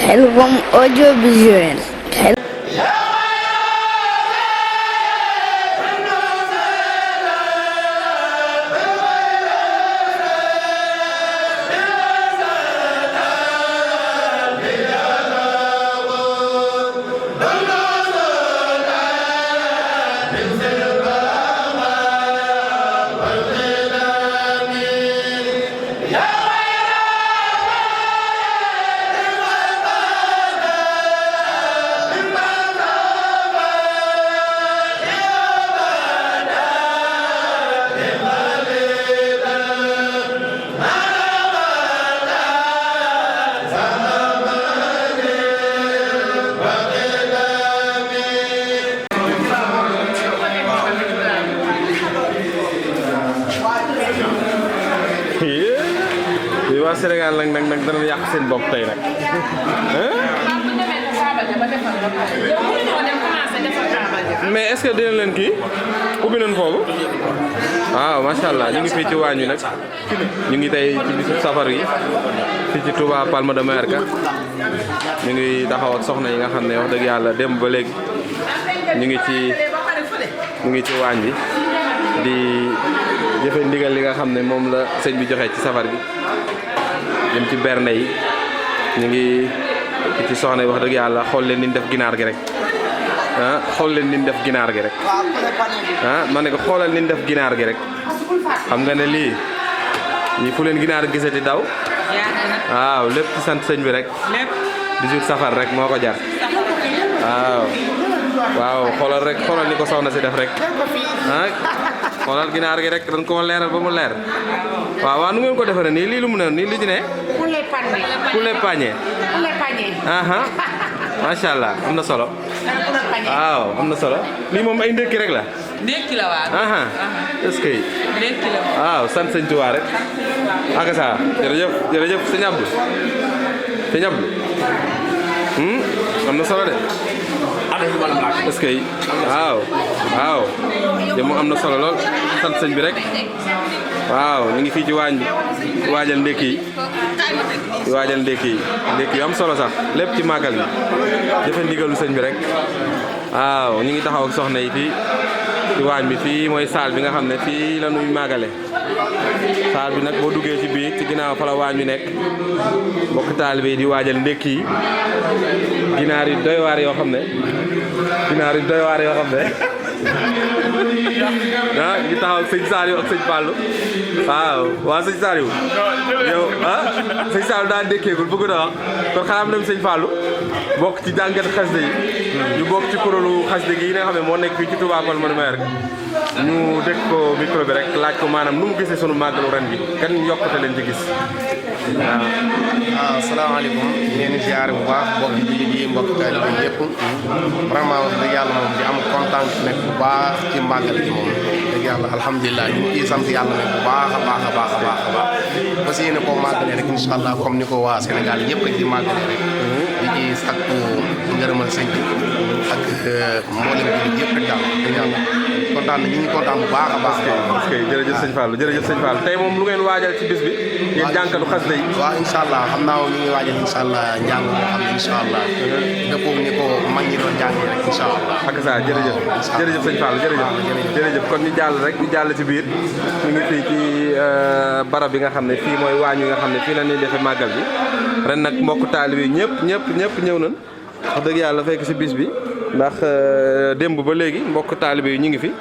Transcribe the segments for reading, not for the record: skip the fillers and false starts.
Khelcom audiovisuel. waa Sénégal nag dana yàq seen bopp tey nag mais est-ce que dina leen kii ubbi nañ foofu waaw macha allah ñu ngi fii ci waañ wi nag ñu ngi tey ci bisu safar yi fii ci Touba Palma de Mallorca ñu ngi taxaw ak soxna yi nga xam ne wax dëgg yàlla démb ba léegi ñu ngi ci waañ bi di jëfe ndigal li nga xam ne moom la sëñ bi joxe ci safar gi jëm ci bernde yi ñu ngi ci soxna yi wax dëgg yàlla xool leen ni ñu def ginaar gi rek xool leen ni ñu def ginaar gi rek ma ne ko xoolal ni ñu def ginaar gi rek xam nga ne lii ñi fu leen ginaar gisati daw waaw lépp ci sant sëñ bi rek 18 safar rek moo ko jar waaw xoolal ni ko soxna si def rek xoolal ginaar gi rek dañ ko leeral ba mu leer waaw nu ngeen ko defaree nii lii lu mu ne nii li ci ne poulet pané aha macha allah am na solo waaw am na solo lii moom ay ndékki rek la ndékki la waaw aha est-ce que ndékki la waaw sant sëñ Tuubaa rek aka sa jërëjëf sëñ Abdou am na solo de est-ce que waaw te mu am na solo lool sant sëñ bi rek waaw ñu ngi fii ci waañ bi waajal ndékki yu am solo sax lépp ci màggal bi jëfe ndigalu sëñ bi rek waaw ñu ngi taxaw ak soxna yi fii ci waañ bi fii mooy saal bi nga xam ne fii la ñuy màggale saal bi nag boo duggee ci biir ci ginnaaw fa la waañ bi nekk mbokk taalibe yi di waajal ndékki yi ginaar yi doy waar yoo xam ne ngi taxaw ak sëñ Saliou ak sëñ Fallou waaw sëñ Saliou yow sëñ Saliou daa dékkeegul bëgg na wax kon xanaa am dem sëñ Fallou bokk ci jàngat xasida yi ñu bokk ci kuréelu xasida gi yi nga xam ne moo nekk fii ci Touba Palma de Mallorca ñu dégg ko micro bi rek laaj ko maanaam nu mu gisee sunu màggalu ren gi kan yokkute leen ci gis waaw asalaamaaleykum ñu leen di ziare bu baax mbokki jullit yi mbokki taalibe yi yëpp vraiment wax dëgg yàlla moom di am kontaan nekk bu baax ci màggal gi moom dëgg yàlla alhamdulilah ñu ngi ciy sant yàlla nag bu baax a baax parce que yéen a koo màggalee rek incha allah comme ni ko waa Sénégal yëpp rek di màggalee rek di ci sakku ngërëmal sëñ bi ak mboolem jullit yëpp rek daal dëgg yàlla kontaan na ñu ngi kontaan bu baax a baax parce que jërëjëf sëñ Fallou tey moom lu ngeen waajal ci bis bi yéen jànkatu xasida yi waaw incha allah xam naa ñu ngi waajal incha allah njàng moo xam ne incha allah dëppoo ni ko mag ñi doon jàngee rek incha allah ak sa jërëjëf sëñ Fallou jërëjëf kon ñu jàll ci biir ñu ngi fii ci barab bi nga xam ne fii mooy waañ wi nga xam ne fii la ñuy defee màggal bi ren nag mbokk taalibe yi ñëpp ñëw nañ wax dëgg yàlla fekk si bis bi ndax démb ba léegi mbokk taalibe yi ñu ngi fi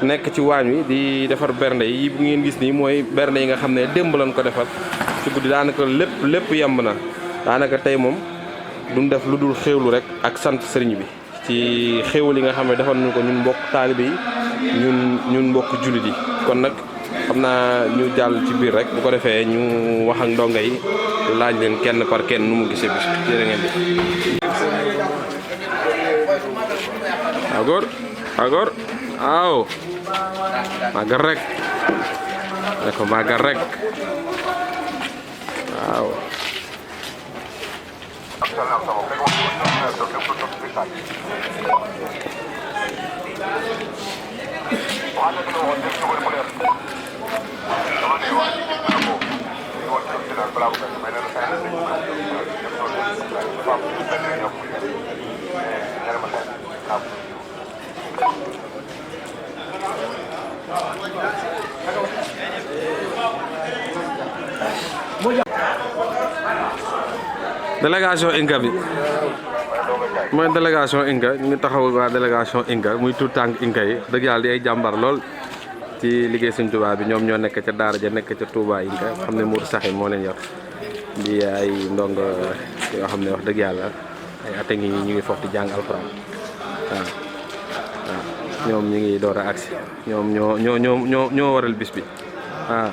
nekk ci waañ wi di defar bernde yi bu ngeen gis nii mooy bernde yi nga xam ne démb lañ ko defar ci guddi daanaka lépp yemb na daanaka tey moom duñ def lu dul xéewlu rek ak sant sëriñ bi ci xéewal yi nga xam ne defal nañu ko ñun mbokk taalibe yi ñun mbokk jullit yi kon nag xam naa ñu jàll ci biir rek bu ko defee ñu wax ak ndongo yi laaj leen kenn par kenn nu mu gisee bis jërë ngeen di agor aw màggal rek ne ko màggal rek waaw délégation Inca bi mooy délégation Inca ñu ngi taxaw waa délégation Inca muy tout tànk Inca yi dëgg yàlla di ay jàmbar lool ci liggéey Sëñ Tuubaa bi ñoom ñoo nekk ca daara ja nekk ca Touba Inca xam ne Mour Saxin moo leen yor di ay ndongo yoo xam ne wax dëgg yàlla ay at ngi ñu ngi foofu di jàng alxuraan waaw ñoom ñu ngi door a agsi ñoom ñoo waral bis bi waaw.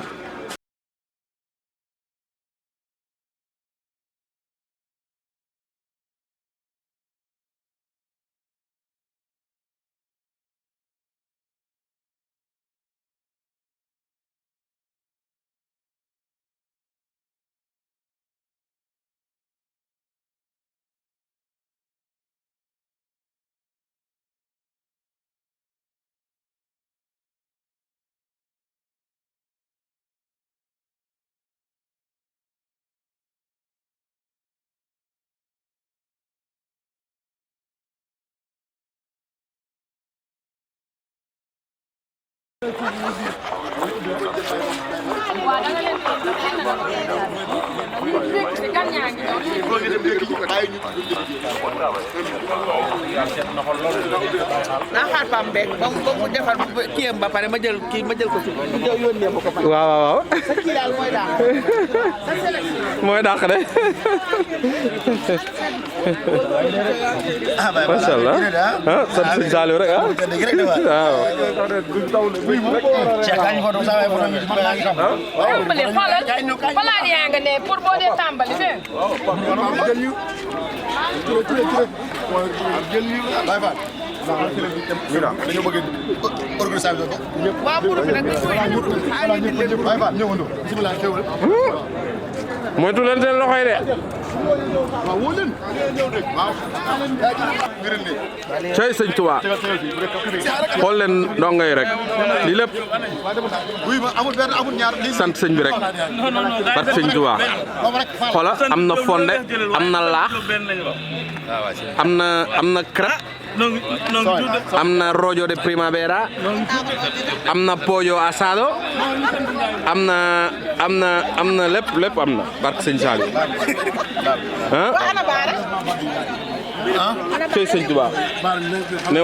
naa xaar Pam Mbek ba mu defar kiyam ba pare ma jël ko ci yónnee ma ko fa. waaw sa kii daal mooy dàq. mooy dàq de. macha allah ah sant sëñ Saliou rek ah waaw. tàmbali xoolal palaat yaa nga ne pour boo dee tàmbali de. dañoo bëgg organisation bi. waaw pour bi nag bismillah xewal. moytu leen seen loxo yi de. waaw woo leen. waaw. cey sëñ Tuubaa xool leen ndongo yi rek lii lépp sant sëñ bi rek parce que sëñ Tuubaa xoola am na fonde am na laax am na crêpe am na rojo de primavera am na pollo asado am na lépp am na barke sëñ Saliou tey sëñ Tuubaa ne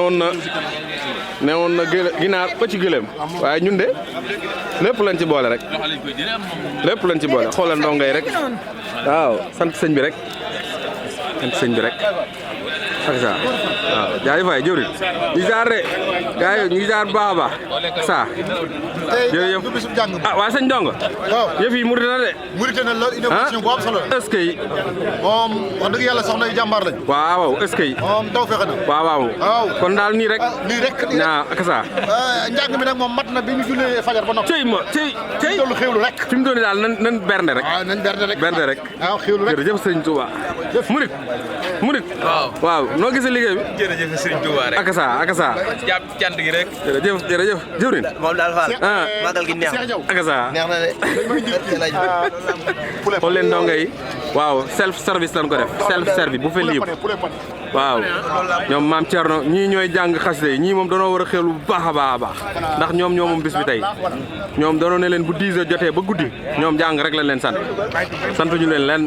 woon na ginaar ba ci gëléem waaye ñun de lépp lañ ci boole rek lépp lañ ci boole xoolal ndongo yi rek waaw sant sëñ bi rek ak ça waaw jaay fay jëwriñ ñu jaar de gars yi ñu jaar baax a baax ça jërëjëf ah waa sëñ Ndongo yëf yi murite na de murite na lool innovation bu am solo est-ce que yi moom wax dëgg yàlla soxna yi jàmbaar lañ waaw est-ce que yi moom taw fexe na waaw kon daal nii rek naa ak ça njàng mi nag moom mat na bi ñu jullee fajar ba noppi cey tollu xewlu rek fi mu doon daal nan bernde rek bernde rek waaw xewlu rek jërëjëf sëñ Touba murit waaw noo gisee liggéey bi jërëjëf Serigne Touba rek ak sa jàpp cant gi rek jërëjëf jëwriñ moom daal faal magal gi neex ak sa neex na de xool leen ndongo yi waaw self service lañ ko def self service bu fe libre waaw ñoom maam Thierno ñii ñooy jàng xasida yi ñii moom danoo war a xewlu bu baax a baax ndax ñoom moom bis bi tey ñoom danoo ne leen bu 10 heures jotee ba guddi ñoom jàng rek lañ leen sant ñu leen leen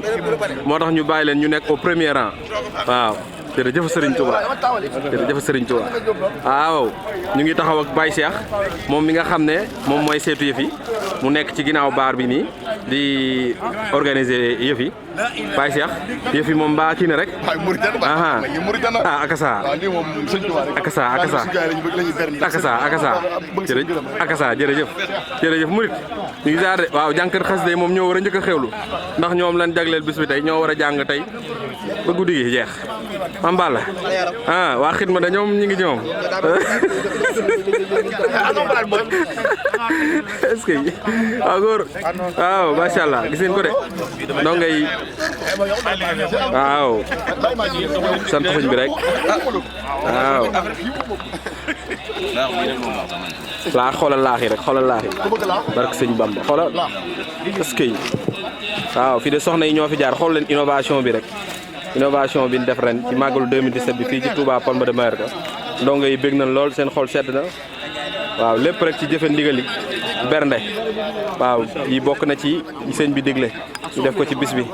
moo tax ñu bàyyi leen ñu nekk au premier rang waaw jërëjëf Serigne Touba waaw ñu ngi taxaw ak Baye Cheikh moom mi nga xam ne moom mooy seetu yëf yi mu nekk ci ginnaaw baar bi nii di organiser yëf yi Baye Cheikh yëf yi moom mbaa kii na rek akasa jërëjëf murit ñu ngi jaar de waaw jànkat xasida yi moom ñoo war a njëkk a xewlu ndax ñoom lañ jagleel bis bi tey ñoo war a jàng tey ba guddi gi jeex Mame Balla waa xidma da ñoom ñi ngi ci moom est-ce que waaw góor waaw macha allah gis ngeen ko de ndongo yi waaw sant sëñ bi rek waaw laax xoolal laax yi rek xoolal laax yi barke sëñ Bamba xoolal est-ce que waaw fii de soxna yi ñoo fi jaar xool leen innovation bi rek innovation bi ñu def ren ci màggalu 2017 bi fii ci Touba Palma de Mallorca ndongo yi bég nañ lool seen xol sedd na waaw lépp rek ci jëfe ndigali bernde waaw yi bokk na ci sëñ bi digle ñu def ko ci bis bi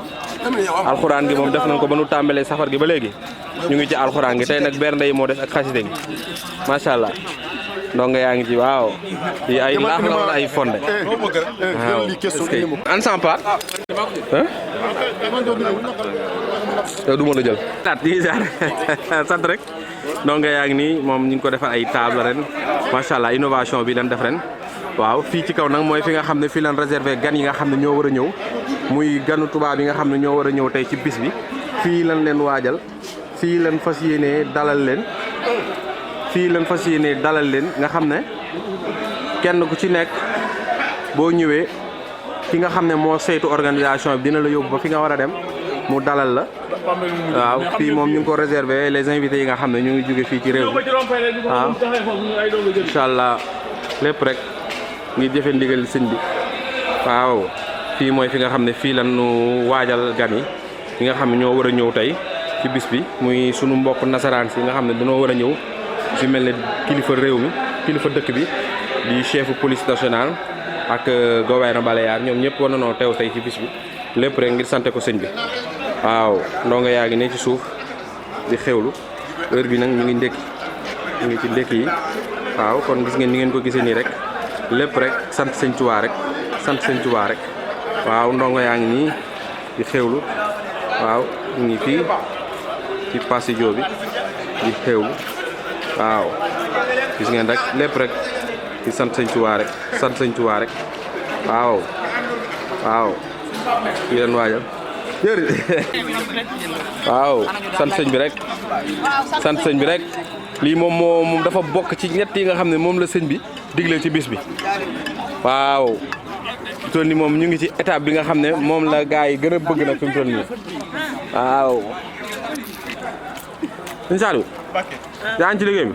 alxuraan gi moom def nañ ko ba nu tàmbalee safar gi ba léegi ñu ngi ci alxuraan gi tey nag bernde yi moo des ak xaside gi macha allah ndongo yaa ngi ci waaw yi ay laax la wala ay fonde waaw an sampa yow du ma la jël taat yi sant rek ndongo yaa ngi nii moom ñu ngi ko defal ay table ren macha allah innovation bi dañ def ren waaw fii ci kaw nag mooy fi nga xam ne fii lan réservé gan yi nga xam ne ñoo war a ñëw muy ganu tubaab yi nga xam ne ñoo war a ñëw tey ci bis bi fii lan leen waajal fii lan fas yéenee dalal leen nga xam ne kenn ku ci nekk boo ñëwee ki nga xam ne moo saytu organisation bi dina la yóbbu ba fi nga war a dem mu dalal la waaw fii moom ñu ngi ko réservé les invités yi nga xam ne ñu ngi jóge fii ci réew mi waaw incha allah lépp rek ngir jëfe ndigal sëñ bi waaw fii mooy fi nga xam ne fii lan nu waajal gan yi nga xam ne ñoo war a ñëw tey ci bis bi muy sunu mbokk nasaraan si nga xam ne dañoo war a ñëw ci mel ne kilifa réew mi kilifa dëkk bi di chef police nationale ak gouverneur Balear ñoom ñëpp war nañoo teew tey ci bis bi lépp rek ngir sante ko sëñ bi waaw ndongo yaa ngi ne ci suuf di xewlu heure bi nag ñu ngi ndékki ñu ngi ci ndékki yi waaw kon gis ngeen ni ngeen ko gisee nii rek lépp rek sant sëñ Tuubaa rek waaw ndongo yaa ngi nii di xewlu waaw ñu ngi fii ci Passidio bi di xewlu waaw gis ngeen rek lépp rek di sant sëñ Tuubaa rek waaw yi leen waajal jërë waaw sant sëñ bi rek lii moom dafa bokk ci ñett yi nga xam ne moom la sëñ bi digle ci bis bi waaw fi toll nii moom ñu ngi ci étape bi nga xam ne moom la gaa yi gën a bëgg nag fi mu toll nii waaw sëñ Saliou yaa ngi ci liggéey bi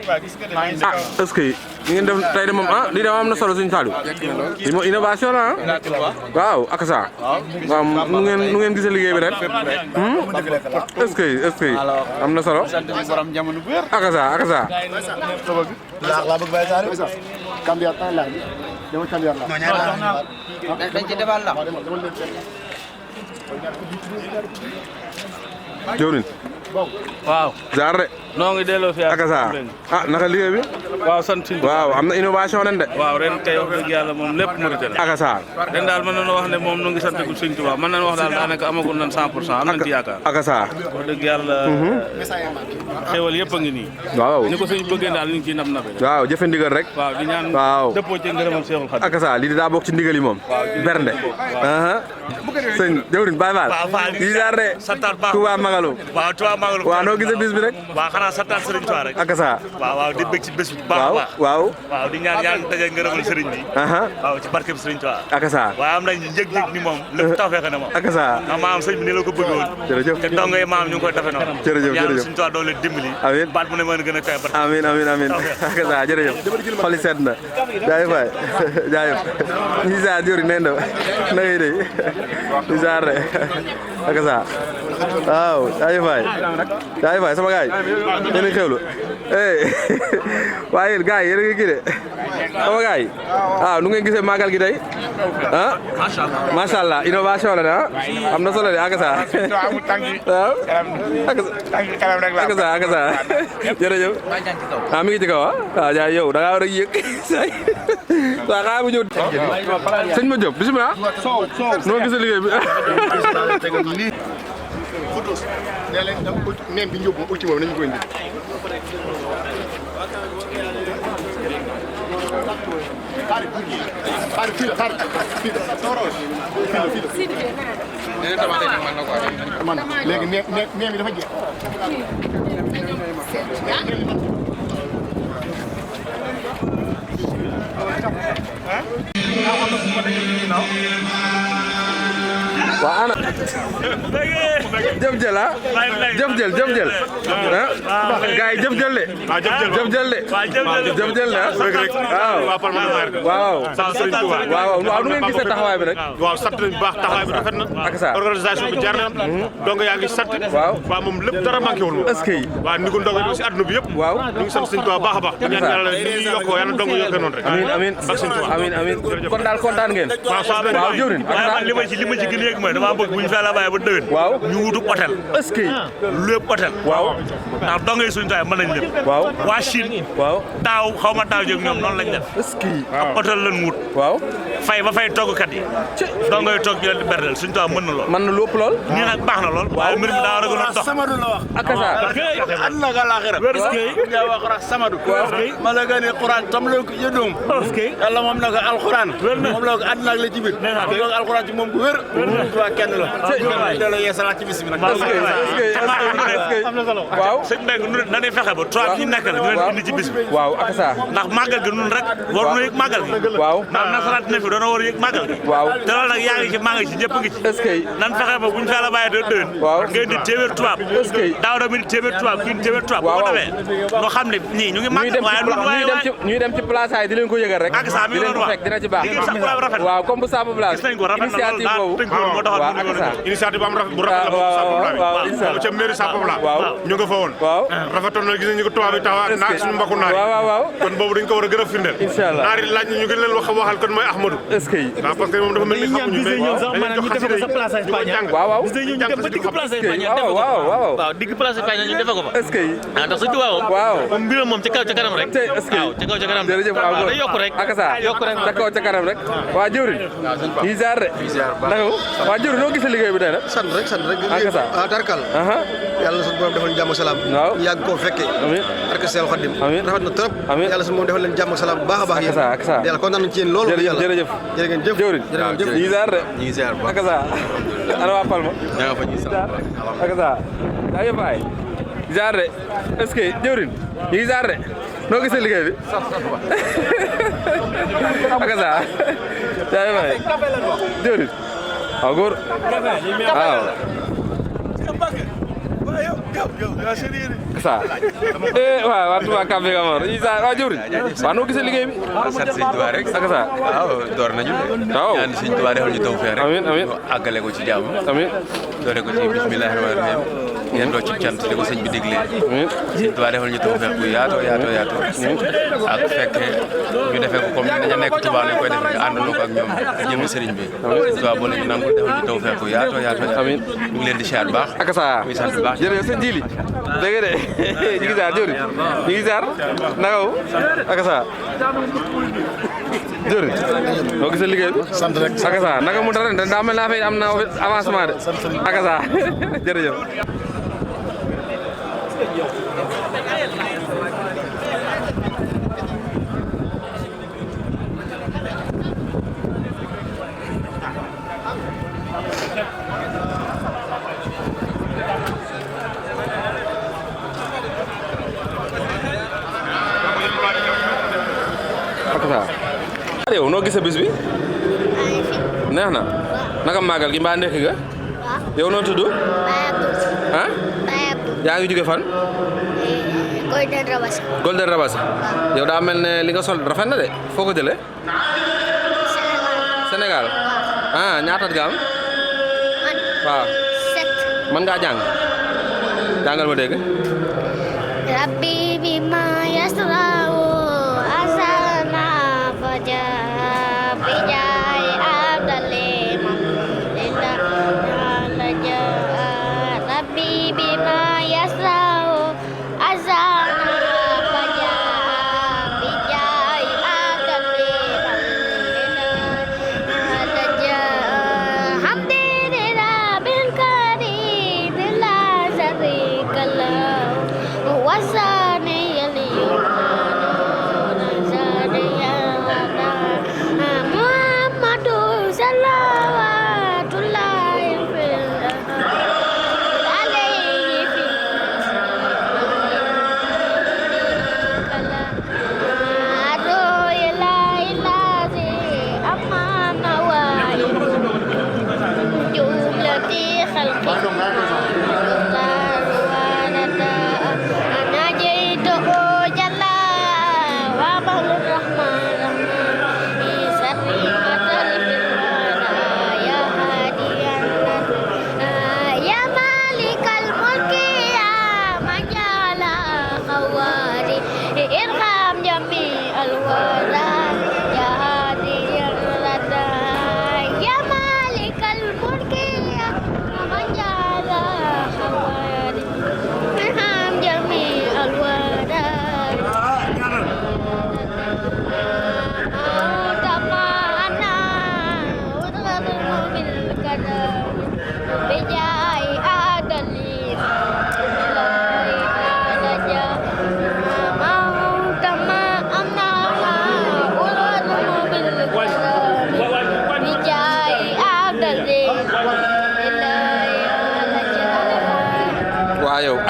est-ce que ñu ngeen def tey de moom lii de am na solo sëñ Saliou lii moom innovation la waaw ak ça waaw nu ngeen gisee liggéey bi ren est-ce que am na solo ak ça la bëgg bay sare candidat la dama candidat la dañ ci defal la jawrin waaw jaar de noo ngi delloo fi ak ça naka liggéey bi waaw sant waaw am na innovation ren de waaw ren tey wax dëgg yàlla moom lépp mérité na ak ça ren daal mën nañu wax ne moom nu ngi sant Sëñ Tuubaa mën nañu wax daal daanaka amagul nañ 100% am nañ ci yaakaar ak ça wax dëgg yàlla xéwal yëpp a ngi nii waaw ni ko sëñ bëggee daal ñu ngi ciy nabe waaw jëfe ndigal rek waaw di ñaan waaw dëppoo ci ngërëmal Seexul Xadiim ak ça lii di daa bokk ci ndigal yi moom bernde sëñ jawrin Baye Fall di jaar de Touba Magalu waaw noo gisee bis bi rek waaw xanaa santaat Serigne Touba rek ak ça waaw di bëgg ci bés bu baax baax waaw di ñaan yàlla daje ngërëmal Serigne bi waaw ci barke bi Serigne Touba ak ça waaw am nañ njëg-njëg ni moom lépp tawfeex na moom ak ça maam sëñ bi ni la ko bëgg woon jërëjëf te dongo yi maam ñu ngi koy defe noonu jërëjëf yàlla Serigne Touba doole dimbali amiin baat bu ne mën gën a kawe barke amiin ak ça jërëjëf xoli sedd na jaay fay jaayëf ñi sa jori neen do na ngay de ñi sa re ak ça waaw jaay fay sama gaay yéen a xewlu waaye yéen gars yi yéen a ngi kii de sama gars yi nu ngeen gisee màggal gi tey macha allah innovation la de am na solo de ak ça waaw ak ça jërëjëf mi ngi ci kaw waaw jaay yow da ngaa war a yëg waaw xaaral bu ñëw sëñ ma Diop bisimilah noo gisee liggéey bi photos nee leen da neen bi ñu yóbbu ultimo nañu ko indi man léegi nee bi dafa jeex waa ana jëf jël ah jëf jël ah gars yi jëf jël de jëf jël de jëf jël de waaw waaw nu ngeen gisee taxawaay bi nag waaw sant nañu baax taxawaay bi rafet na ak sa organisation bi jaar na donc yaa ngi sant waaw moom lépp dara manqué wul moom est-ce que waaw ni ko ndongo yi si àdduna bi yëpp waaw ñu ngi sant sëñ Tuubaa baax a baax ñaan yàlla ñu yokk yàlla ndongo yokkee noonu rek amiin kon daal kontaan ngeen waaw jëwrin li ma ci gën a yëg mooy dama bëgg bu ñu fee la bàyyi ba déwén waaw ñu wutu hôtel est-ce que lépp hôtel waaw ndax dongo yi suñu taay mën nañ lépp waaw waa Chine waaw taaw xaw ma taaw jóg ñoom noonu lañ def est-ce que ab hôtel lañ wut waaw fay ba fay toggkat yi dongo yi toog ñu leen di berdel suñu taay mën na lool mën na lépp lool nii nag baax na lool waaye mbir mi daa war a gën a dox Samadou la wax ak sa adna ga laaxira nga wax rax Samadou mala gane Qur'an tam la ko yedum yàlla moom na ko alquran moom la ko adna ak la ci biir do alquran ci moom bu wér wa kenn la da la yeesala ci bis bi nag waaw sëñ Mbengue nu dañuy fexe ba trois ñi nekk la ñu leen indi ci bis bi waaw ak sa ndax màggal gi nun rek war nu yëg màggal gi waaw ndax nasaraat ne fi doona war a yëg màggal gi waaw te loolu nag yaa ngi ci maa ngi ci ñëpp ngi ci est-ce que nan fexe ba buñ fee la bàyyi déwén waaw ngeen di téeméer tubaab est-ce que daaw da mi di téeméer tubaab kii téeméer tubaab bu ko defee ñu xam ne ñii ñu ngi màggal waaye ñuy dem ci place ay di leen ko yëgal rek ak sa mi di leen ko fekk dina ci baax waaw comme bu Samba Place initiative boobu waaw ak sa initiative bu am rafet bu rafet la waaw ca mairie Samba Place waaw ñu nga fa woon waaw rafetoon na gis nañu ko tubaab yi taxaw naag suñu mbokku naar waaw kon boobu dañ ko war a gën a firndeel inshallah naar yi laaj ñu gën leen waxal kon mooy Ahmadou est-ce que waaw parce que moom dafa mel ni xamuñu mais ñu defe ko sa place Espagne waaw ñu dem ba digg place Espagne waaw digg place Espagne ñu defe ko fa est-ce que ndax suñu tubaab waaw moom mbiram moom ca kaw ca kanam rek est-ce que waaw ca kaw ca kanam jërëjëf waaw day yokk rek ak sa ca kaw ca kanam rek waa jëwriñ yi ziar de naka waa jëwriñ noo gisee liggéey bi tey nag sant rek ak sa tarkal yàlla suñu borom defal ñu jàmm salaam waaw ñu yàgg koo fekkee amiin barke Seex Xaadim amiin rafet na trop amiin yàlla suñu borom defal leen jàmm salaam bu baax a baax yéen ak sa yàlla kontaan nañ ci yéen loolu jërëjëf jërë ngeen jëf jëwriñ yi ziar de ñu ngi ziar bu baax ak sa ana waa Palma ña nga fa ñuy sant ak sa daa yëpp ay ziar de est-ce que jëwriñ yi ngi ziar de noo gisee liggéey bi ak sa daa yëpp ay jëwriñ waaw góor waaw sa waaw waa Touba Café Gamor yi sa waa jëwriñ waa noo gisee liggéey bi sant sëñ Tuubaa rek ak sa waaw door nañu waaw ñaan sëñ Tuubaa defal ñu tawfeex rek amiin amiin àggale ko ci jàmm amiin doore ko ci bismillaahi rahmaani rahiim ngeen doo ci cant li ko sëñ bi diglee amiin sëñ Tuubaa defal ñu tawfeex bu yaatoo ak fekke ñu defee ko comme dañu nekk Tuubaa lañ koy defee àndandoo ko ak ñoom jëm sëriñ bi sëñ Tuubaa boo lañu nangu defal ñu tawfeex bu yaatoo amiin ñu ngi leen di siyaar baax ak sa muy sant bu baax jërëjëf sëñ Jili dégg de ñu ngi ziar jëwriñ ñu ngi ziar naka wu ak sa jërëjëf noo gisee liggéey bi sant rek ak sa naka mu dara daa mel naa fay am na avancement de ak sa jërëjëf yow noo gisee bis bi neex na naka màggal gi mbaa ndekki nga yow noo tudd ah yaa ngi jóge fan Golden Rabasa Golden Rabasa yow daa mel ne li nga sol rafet na de foo ko jëlee Sénégal ah ñaata at nga am waaw mën ngaa jàng jàngal ma dégg Rabbi bima yasra'u asana faja bijai abdalim lila laja Rabbi bima yasra'u asana faja bijai abdalim lila laja hamdina bil karim la zarikala wasani yaliyuma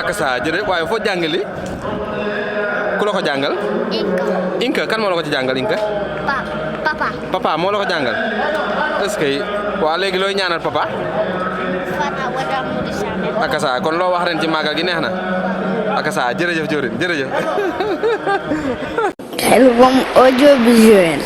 ak sa jërëjëf waaye foo jàng li ku la ko jàngal Inka kan moo la ko ci jàngal Inka papa moo la ko jàngal est-ce que waa léegi looy ñaanal papa ak sa kon loo wax ren ci màggal gi neex na ak sa jërëjëf jëwriñ jërëjëf Khelcom audiovisuel